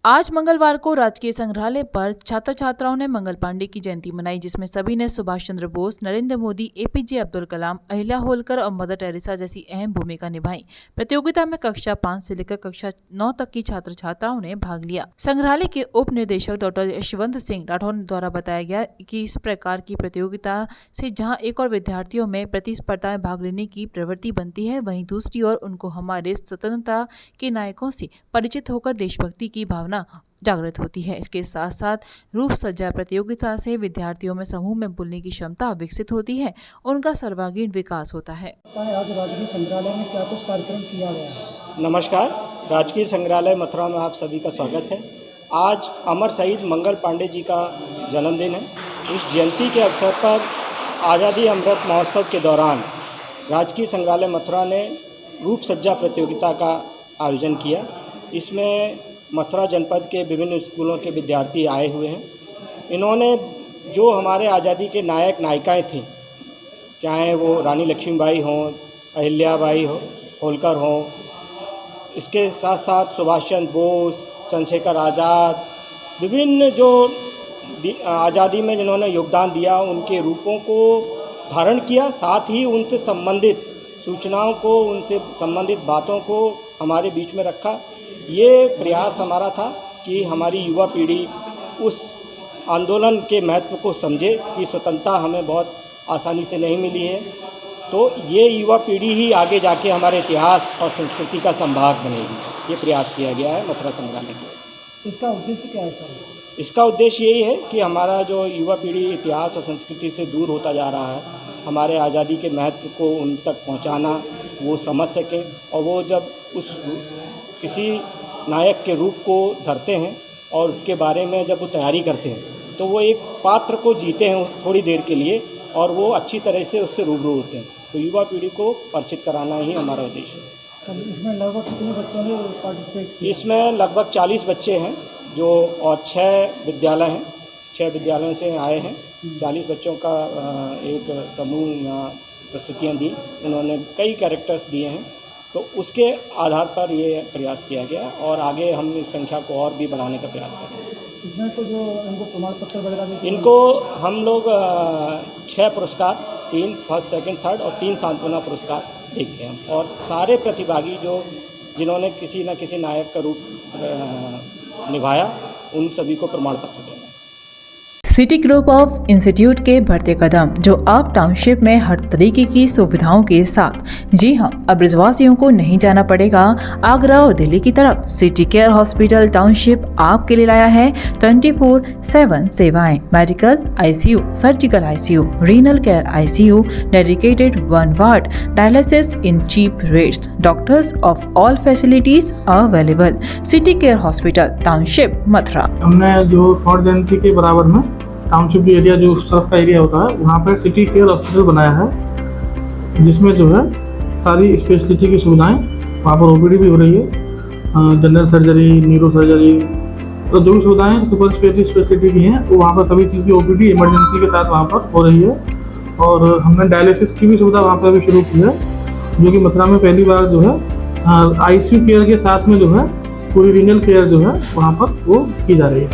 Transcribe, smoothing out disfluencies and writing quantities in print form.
आज मंगलवार को राजकीय संग्रहालय पर छात्र छात्राओं ने मंगल पांडे की जयंती मनाई, जिसमें सभी ने सुभाष चंद्र बोस, नरेंद्र मोदी, एपीजे अब्दुल कलाम, अहिल्या होलकर और मदर टेरेसा जैसी अहम भूमिका निभाई। प्रतियोगिता में कक्षा 5 से लेकर कक्षा 9 तक की छात्र छात्राओं ने भाग लिया। संग्रहालय के उप निदेशक डॉक्टर यशवंत सिंह राठौर द्वारा बताया गया कि इस प्रकार की प्रतियोगिता से जहाँ एक और विद्यार्थियों में प्रतिस्पर्धा में भाग लेने की प्रवृत्ति बनती है, वहीं दूसरी ओर उनको हमारे स्वतंत्रता के नायकों से परिचित होकर देशभक्ति की भावना जागृत होती है। इसके साथ साथ रूप सज्जा प्रतियोगिता से विद्यार्थियों में समूह में बोलने की क्षमता विकसित होती है, उनका सर्वांगीण विकास होता है। आज राजकीय संग्रहालय में क्या कुछ कार्यक्रम किया गया है? नमस्कार, राजकीय संग्रहालय मथुरा में आप सभी का स्वागत है। आज अमर शहीद मंगल पांडे जी का जन्मदिन है। इस जयंती के अवसर पर आज़ादी अमृत महोत्सव के दौरान राजकीय संग्रहालय मथुरा ने रूप सज्जा प्रतियोगिता का आयोजन किया। इसमें मथुरा जनपद के विभिन्न स्कूलों के विद्यार्थी आए हुए हैं। इन्होंने जो हमारे आज़ादी के नायक नायिकाएं थीं, चाहे वो रानी लक्ष्मीबाई हों, अहिल्याबाई होलकर हों, इसके साथ साथ सुभाष चंद्र बोस, चंद्रशेखर आज़ाद, विभिन्न जो आज़ादी में जिन्होंने योगदान दिया, उनके रूपों को धारण किया। साथ ही उनसे संबंधित सूचनाओं को, उनसे संबंधित बातों को हमारे बीच में रखा। ये प्रयास हमारा था कि हमारी युवा पीढ़ी उस आंदोलन के महत्व को समझे कि स्वतंत्रता हमें बहुत आसानी से नहीं मिली है, तो ये युवा पीढ़ी ही आगे जाके हमारे इतिहास और संस्कृति का संभाग बनेगी। ये प्रयास किया गया है मथुरा संग्रहालय के। इसका उद्देश्य क्या है सर? इसका उद्देश्य यही है कि हमारा जो युवा पीढ़ी इतिहास और संस्कृति से दूर होता जा रहा है, हमारे आज़ादी के महत्व को उन तक पहुंचाना, वो समझ सके, और वो जब उस किसी नायक के रूप को धरते हैं और उसके बारे में जब वो तैयारी करते हैं, तो वो एक पात्र को जीते हैं थोड़ी देर के लिए, और वो अच्छी तरह से उससे रूबरू होते हैं। तो युवा पीढ़ी को परिचित कराना ही हमारा उद्देश्य है। इसमें लगभग कितने बच्चों ने पार्टिसिपेट किया? इसमें लगभग 40 बच्चे हैं जो, और 6 विद्यालय हैं, 6 विद्यालयों से आए हैं। 40 बच्चों का एक समूह यहाँ प्रस्तुतियाँ दी। उन्होंने कई कैरेक्टर्स दिए हैं, तो उसके आधार पर ये प्रयास किया गया, और आगे हम इस संख्या को और भी बढ़ाने का प्रयास करेंगे। इसमें तो जो इनको प्रमाण पत्र वगैरह इनको हम लोग 6 पुरस्कार, 3 फर्स्ट, सेकंड, थर्ड और 3 सांत्वना पुरस्कार देते हैं, और सारे प्रतिभागी जिन्होंने किसी न किसी नायक का रूप निभाया, उन सभी को प्रमाण पत्र देना है। सिटी ग्रुप ऑफ इंस्टीट्यूट के बढ़ते कदम, जो आप टाउनशिप में हर तरीके की सुविधाओं के साथ, जी हां, अब ब्रजवासियों को नहीं जाना पड़ेगा आगरा और दिल्ली की तरफ। सिटी केयर हॉस्पिटल टाउनशिप आपके लिए लाया है 24/7 सेवाएं, medical ICU, surgical ICU, renal care ICU, dedicated 1 ward, dialysis in cheap rates, doctors of all facilities available. City care hospital township Mathura. हमने जो स्वर्ण जयंती के बराबर में टाउनशिप एरिया, जो उस तरफ का एरिया होता है, वहाँ पर सिटी केयर हॉस्पिटल बनाया है, जिसमें जो है सारी स्पेशलिटी की सुविधाएं, वहाँ पर ओपीडी भी हो रही है, जनरल सर्जरी, न्यूरो सर्जरी, तो जो भी सुविधाएं सुपर स्पेशलिटी की हैं, वो वहाँ पर सभी चीज़ की ओपीडी इमरजेंसी के साथ वहाँ पर हो रही है। और हमने डायलिसिस की भी सुविधा वहाँ पर भी शुरू की है, जो कि मथुरा में पहली बार जो है आईसीयू केयर के साथ में जो है पूरी रीनल केयर जो है वहाँ पर वो की जा रही है।